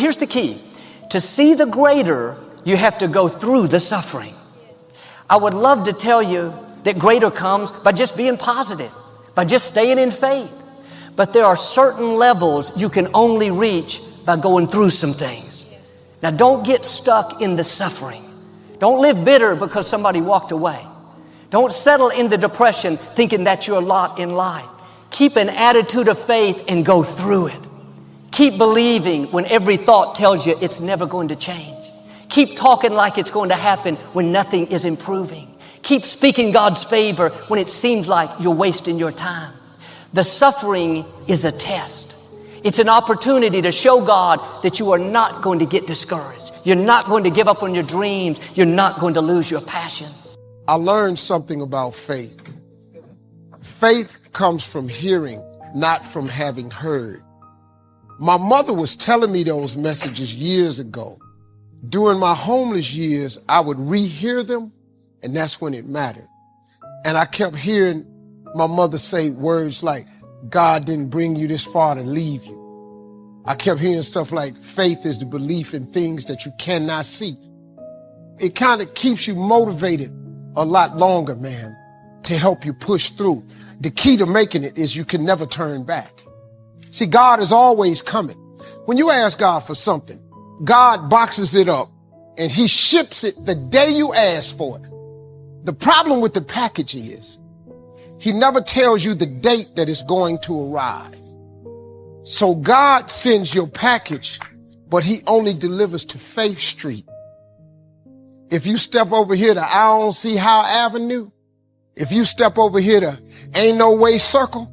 here's the key. To see the greater, you have to go through the suffering. I would love to tell you that greater comes by just being positive, by just staying in faith. But there are certain levels you can only reach by going through some things. Now, don't get stuck in the suffering. Don't live bitter because somebody walked away. Don't settle in the depression thinking that's your lot in life. Keep an attitude of faith and go through it. Keep believing when every thought tells you it's never going to change. Keep talking like it's going to happen when nothing is improving. Keep speaking God's favor when it seems like you're wasting your time. The suffering is a test. It's an opportunity to show God that you are not going to get discouraged. You're not going to give up on your dreams. You're not going to lose your passion. I learned something about faith. Faith comes from hearing, not from having heard. My mother was telling me those messages years ago. During my homeless years, I would rehear them, and that's when it mattered. And I kept hearing my mother say words like, God didn't bring you this far to leave you. I kept hearing stuff like, faith is the belief in things that you cannot see. It kind of keeps you motivated a lot longer, man, to help you push through. The key to making it is you can never turn back. See, God is always coming. When you ask God for something, God boxes it up and he ships it the day you ask for it. The problem with the package is he never tells you the date that it's going to arrive. So God sends your package, but he only delivers to Faith Street. If you step over here to I don't see how Avenue, if you step over here to Ain't No Way Circle,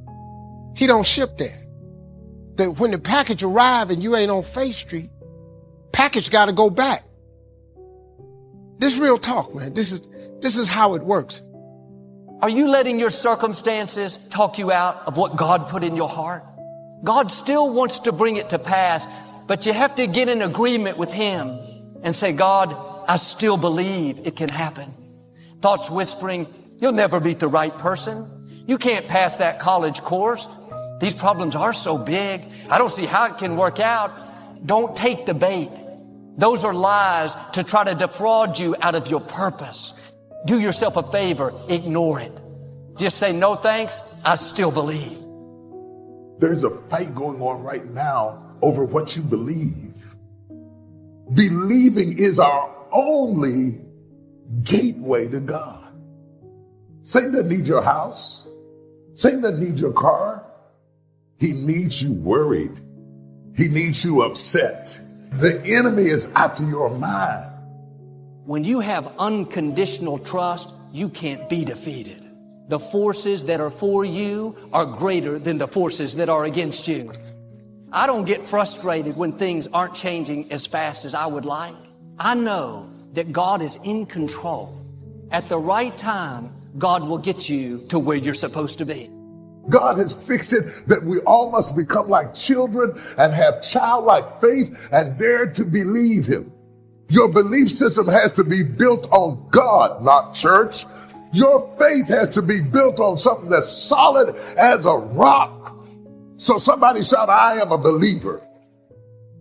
he don't ship there. That when the package arrive and you ain't on Faith Street, package got to go back. This real talk, man. This is how it works. Are you letting your circumstances talk you out of what God put in your heart? God still wants to bring it to pass, but you have to get in agreement with him and say, God, I still believe it can happen. Thoughts whispering, you'll never beat the right person. You can't pass that college course. These problems are so big. I don't see how it can work out. Don't take the bait. Those are lies to try to defraud you out of your purpose. Do yourself a favor. Ignore it. Just say, no thanks. I still believe. There's a fight going on right now over what you believe. Believing is our only gateway to God. Satan doesn't need your house. Satan doesn't need your car. He needs you worried. He needs you upset. The enemy is after your mind. When you have unconditional trust, you can't be defeated. The forces that are for you are greater than the forces that are against you. I don't get frustrated when things aren't changing as fast as I would like. I know that God is in control. At the right time, God will get you to where you're supposed to be. God has fixed it that we all must become like children and have childlike faith and dare to believe him. Your belief system has to be built on God, not church. Your faith has to be built on something that's solid as a rock. So somebody shout, I am a believer.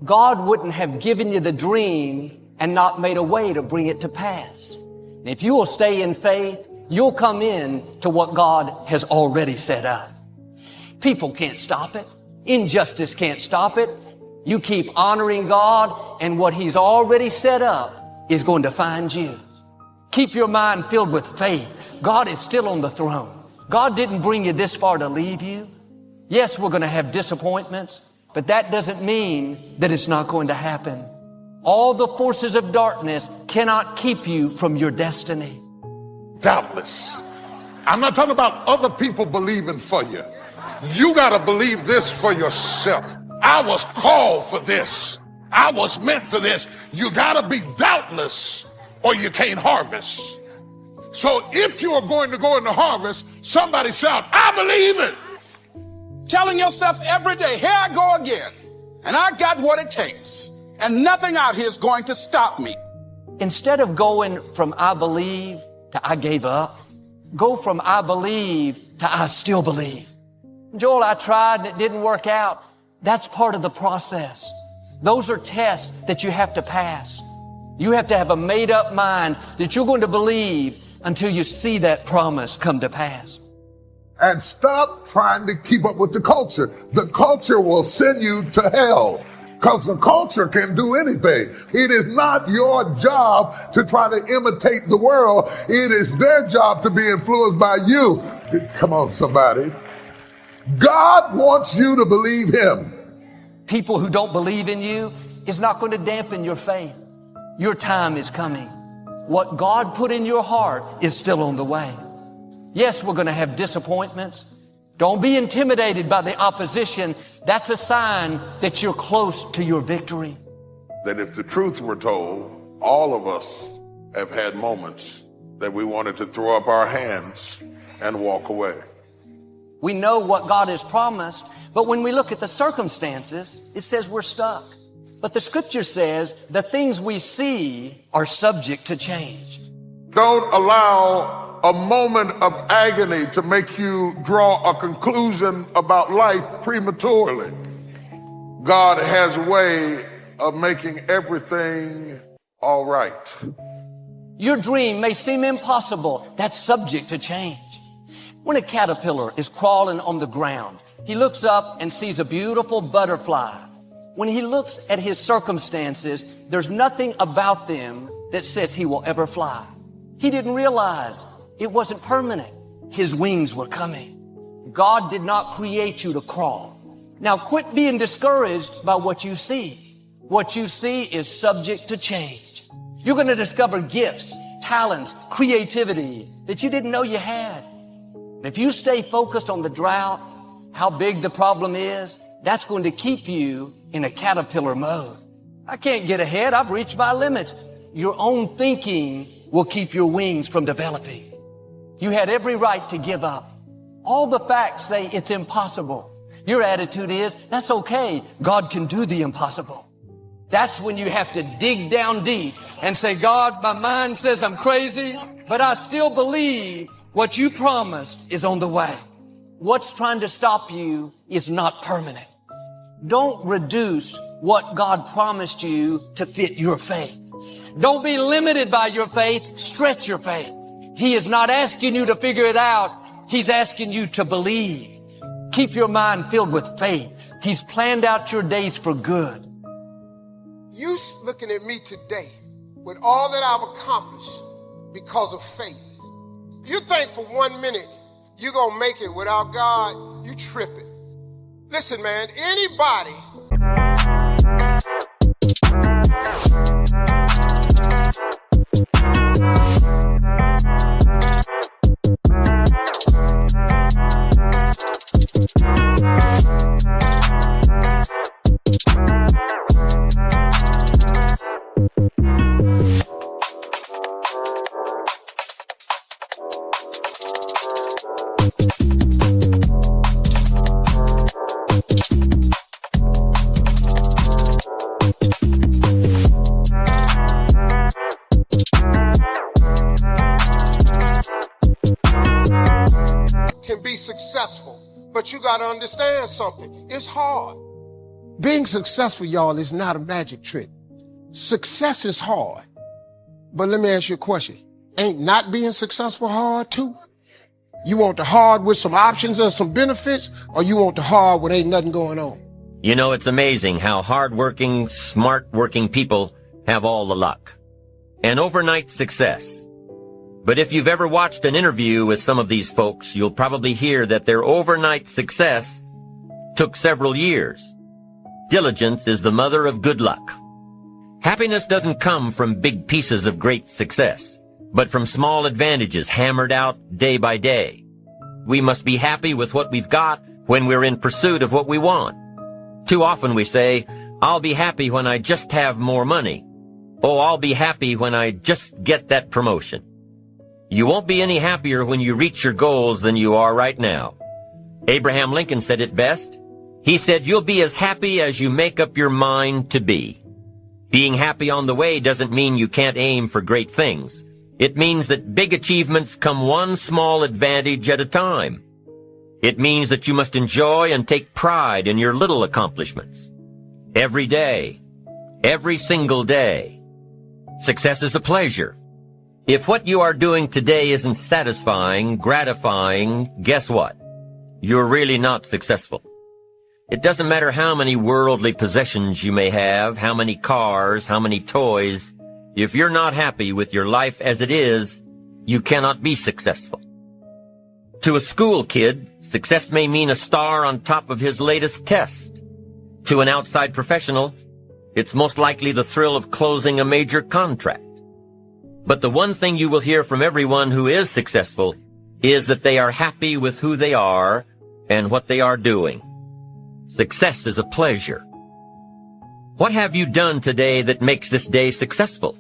God wouldn't have given you the dream and not made a way to bring it to pass. And if you will stay in faith, you'll come in to what God has already set up. People can't stop it. Injustice can't stop it. You keep honoring God, and what he's already set up is going to find you. Keep your mind filled with faith. God is still on the throne. God didn't bring you this far to leave you. Yes, we're going to have disappointments, but that doesn't mean that it's not going to happen. All the forces of darkness cannot keep you from your destiny. Doubtless. I'm not talking about other people believing for you. You got to believe this for yourself. I was called for this. I was meant for this. You got to be doubtless or you can't harvest. So if you are going to go into harvest, somebody shout, I believe it. Telling yourself every day, here I go again. And I got what it takes. And nothing out here is going to stop me. Instead of going from I believe to I gave up, go from I believe to I still believe. Joel, I tried and it didn't work out. That's part of the process. Those are tests that you have to pass. You have to have a made-up mind that you're going to believe until you see that promise come to pass. And stop trying to keep up with the culture. The culture will send you to hell because the culture can do anything. It is not your job to try to imitate the world. It is their job to be influenced by you. Come on, somebody. God wants you to believe him. People who don't believe in you is not going to dampen your faith. Your time is coming. What God put in your heart is still on the way. Yes, we're going to have disappointments. Don't be intimidated by the opposition. That's a sign that you're close to your victory. That if the truth were told, all of us have had moments that we wanted to throw up our hands and walk away. We know what God has promised, but when we look at the circumstances, it says we're stuck. But the scripture says the things we see are subject to change. Don't allow a moment of agony to make you draw a conclusion about life prematurely. God has a way of making everything all right. Your dream may seem impossible. That's subject to change. When a caterpillar is crawling on the ground, he looks up and sees a beautiful butterfly. When he looks at his circumstances, there's nothing about them that says he will ever fly. He didn't realize it wasn't permanent. His wings were coming. God did not create you to crawl. Now quit being discouraged by what you see. What you see is subject to change. You're going to discover gifts, talents, creativity that you didn't know you had. If you stay focused on the drought, how big the problem is, that's going to keep you in a caterpillar mode. I can't get ahead. I've reached my limits. Your own thinking will keep your wings from developing. You had every right to give up. All the facts say it's impossible. Your attitude is, that's okay. God can do the impossible. That's when you have to dig down deep and say, God, my mind says I'm crazy, but I still believe what you promised is on the way. What's trying to stop you is not permanent. Don't reduce what God promised you to fit your faith. Don't be limited by your faith. Stretch your faith. He is not asking you to figure it out. He's asking you to believe. Keep your mind filled with faith. He's planned out your days for good. You looking at me today with all that I've accomplished because of faith. You think for 1 minute you're going to make it without God, you tripping. Listen, man, anybody can be successful, but you got to understand something. It's hard. Being successful, y'all, is not a magic trick. Success is hard. But let me ask you a question. Ain't not being successful hard too? You want the hard with some options and some benefits, or you want the hard when ain't nothing going on? You know, it's amazing how hard-working, smart-working people have all the luck. An overnight success. But if you've ever watched an interview with some of these folks, you'll probably hear that their overnight success took several years. Diligence is the mother of good luck. Happiness doesn't come from big pieces of great success, but from small advantages hammered out day by day. We must be happy with what we've got when we're in pursuit of what we want. Too often we say, I'll be happy when I just have more money. Oh, I'll be happy when I just get that promotion. You won't be any happier when you reach your goals than you are right now. Abraham Lincoln said it best. He said, you'll be as happy as you make up your mind to be. Being happy on the way doesn't mean you can't aim for great things. It means that big achievements come one small advantage at a time. It means that you must enjoy and take pride in your little accomplishments. Every day, every single day. Success is a pleasure. If what you are doing today isn't satisfying, gratifying, guess what? You're really not successful. It doesn't matter how many worldly possessions you may have, how many cars, how many toys. If you're not happy with your life as it is, you cannot be successful. To a school kid, success may mean a star on top of his latest test. To an outside professional, it's most likely the thrill of closing a major contract. But the one thing you will hear from everyone who is successful is that they are happy with who they are and what they are doing. Success is a pleasure. What have you done today that makes this day successful?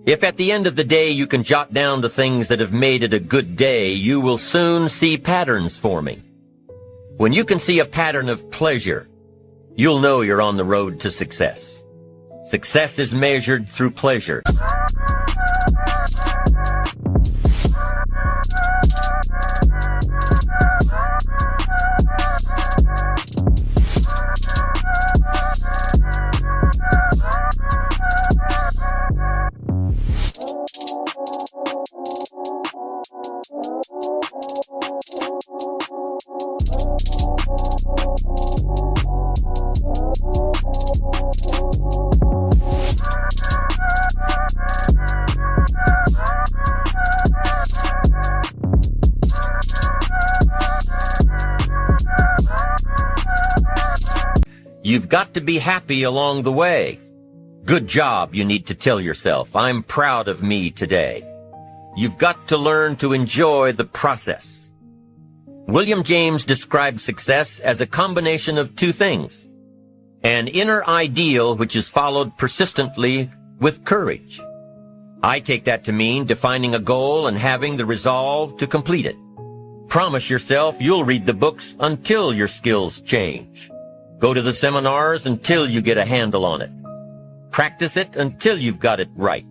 If at the end of the day you can jot down the things that have made it a good day, you will soon see patterns forming. When you can see a pattern of pleasure, you'll know you're on the road to success. Success is measured through pleasure. You've got to be happy along the way. Good job, you need to tell yourself. I'm proud of me today. You've got to learn to enjoy the process. William James described success as a combination of two things: an inner ideal which is followed persistently with courage. I take that to mean defining a goal and having the resolve to complete it. Promise yourself you'll read the books until your skills change. Go to the seminars until you get a handle on it. Practice it until you've got it right.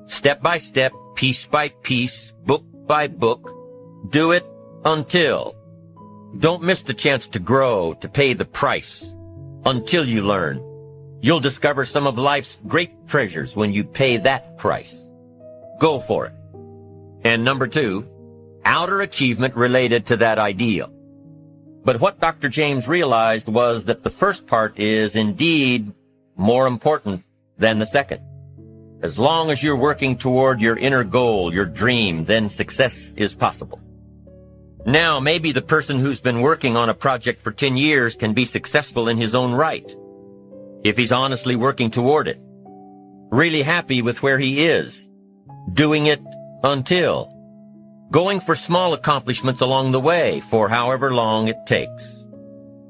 Step by step, piece by piece, book by book, do it until. Don't miss the chance to grow, to pay the price. Until you learn. You'll discover some of life's great treasures when you pay that price. Go for it. And number 2, outer achievement related to that ideal. But what Dr. James realized was that the first part is indeed more important than the second. As long as you're working toward your inner goal, your dream, then success is possible. Now, maybe the person who's been working on a project for 10 years can be successful in his own right, if he's honestly working toward it, really happy with where he is, doing it until, going for small accomplishments along the way for however long it takes.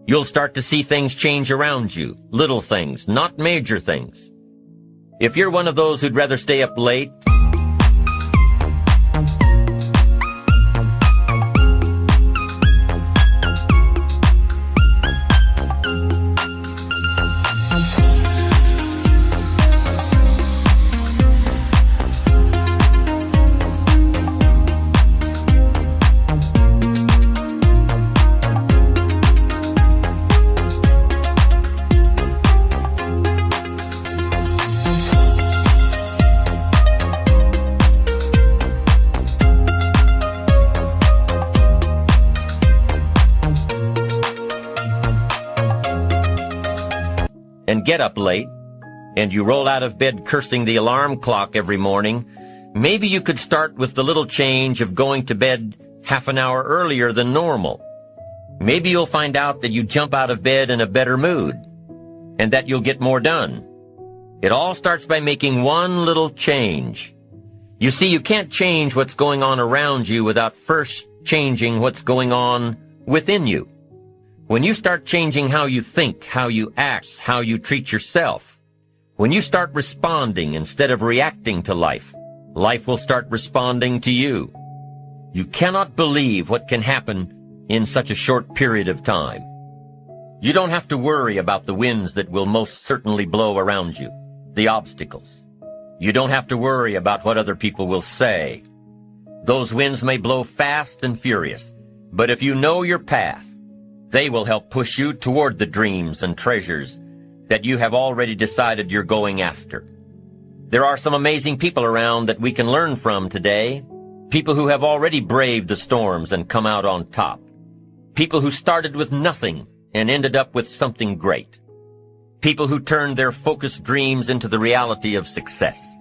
You'll start to see things change around you, little things, not major things. If you're one of those who'd rather stay up late, and get up late, and you roll out of bed cursing the alarm clock every morning, maybe you could start with the little change of going to bed half an hour earlier than normal. Maybe you'll find out that you jump out of bed in a better mood, and that you'll get more done. It all starts by making one little change. You see, you can't change what's going on around you without first changing what's going on within you. When you start changing how you think, how you act, how you treat yourself, when you start responding instead of reacting to life, life will start responding to you. You cannot believe what can happen in such a short period of time. You don't have to worry about the winds that will most certainly blow around you, the obstacles. You don't have to worry about what other people will say. Those winds may blow fast and furious, but if you know your path, they will help push you toward the dreams and treasures that you have already decided you're going after. There are some amazing people around that we can learn from today. People who have already braved the storms and come out on top. People who started with nothing and ended up with something great. People who turned their focused dreams into the reality of success.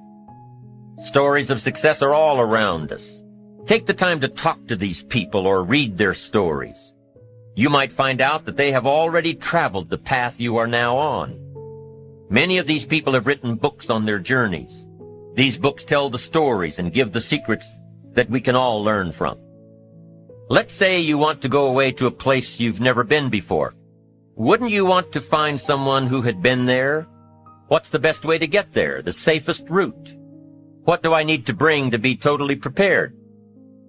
Stories of success are all around us. Take the time to talk to these people or read their stories. You might find out that they have already traveled the path you are now on. Many of these people have written books on their journeys. These books tell the stories and give the secrets that we can all learn from. Let's say you want to go away to a place you've never been before. Wouldn't you want to find someone who had been there? What's the best way to get there? The safest route? What do I need to bring to be totally prepared?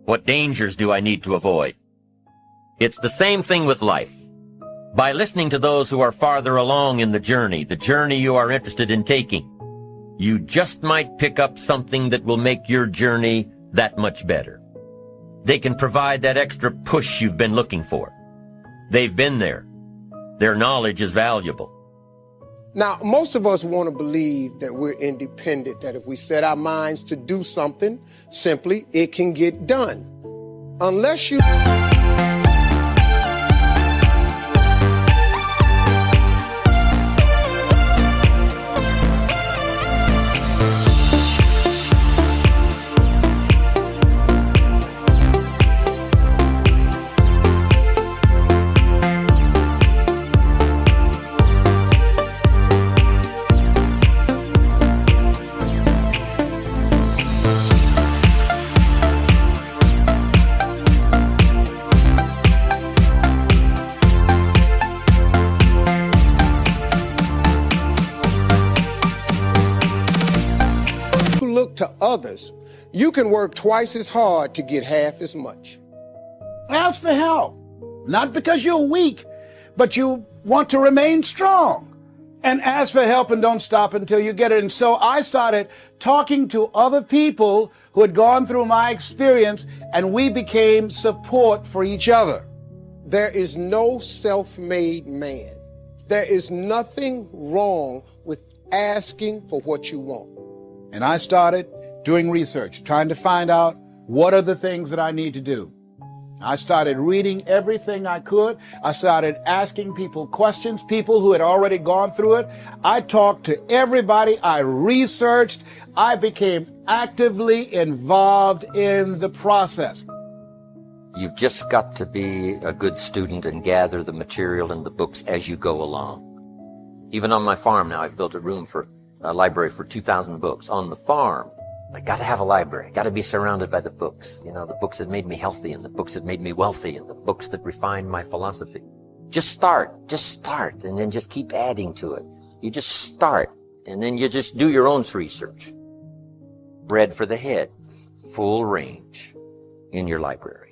What dangers do I need to avoid? It's the same thing with life. By listening to those who are farther along in the journey you are interested in taking, you just might pick up something that will make your journey that much better. They can provide that extra push you've been looking for. They've been there. Their knowledge is valuable. Now, most of us want to believe that we're independent, that if we set our minds to do something, simply it can get done. Unless you... to others, you can work twice as hard to get half as much. Ask for help, not because you're weak, but you want to remain strong. And ask for help and don't stop until you get it. And so I started talking to other people who had gone through my experience, and we became support for each other. There is no self-made man. There is nothing wrong with asking for what you want. And I started doing research, trying to find out what are the things that I need to do. I started reading everything I could. I started asking people questions, people who had already gone through it. I talked to everybody. I researched. I became actively involved in the process. You've just got to be a good student and gather the material and the books as you go along. Even on my farm now, I've built a library for 2,000 books. On the farm, I got to have a library. Got to be surrounded by the books. You know, the books that made me healthy and the books that made me wealthy and the books that refined my philosophy. Just start, and then just keep adding to it. You just start, and then you just do your own research. Bread for the head, full range in your library.